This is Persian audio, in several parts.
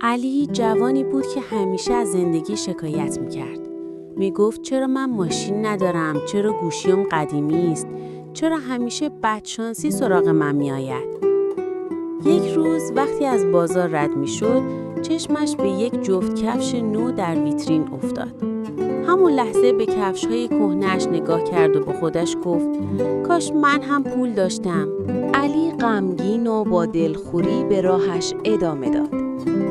علی جوانی بود که همیشه از زندگی شکایت میکرد. میگفت چرا من ماشین ندارم، چرا گوشیم قدیمی است، چرا همیشه بدشانسی سراغ من میآید. یک روز وقتی از بازار رد میشد، چشمش به یک جفت کفش نو در ویترین افتاد. همون لحظه به کفش‌های کهنه‌اش نگاه کرد و به خودش گفت کاش من هم پول داشتم. علی غمگین و با دلخوری به راهش ادامه داد.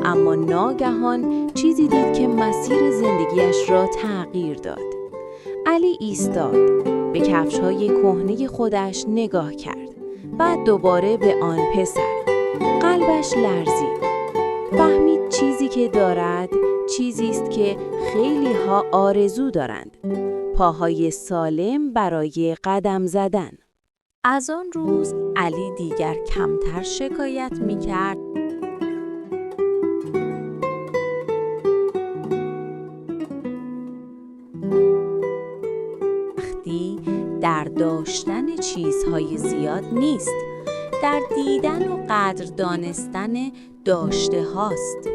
اما ناگهان چیزی دید که مسیر زندگیش را تغییر داد. علی ایستاد، به کفش‌های کهنه خودش نگاه کرد. بعد دوباره به آن پسر. قلبش لرزید. فهمید چیزی که دارد چیزی است که خیلی ها آرزو دارند. پاهای سالم برای قدم زدن. از آن روز علی دیگر کمتر شکایت می‌کرد. وقتی در داشتن چیزهای زیاد نیست، در دیدن و قدر دانستن داشته هاست.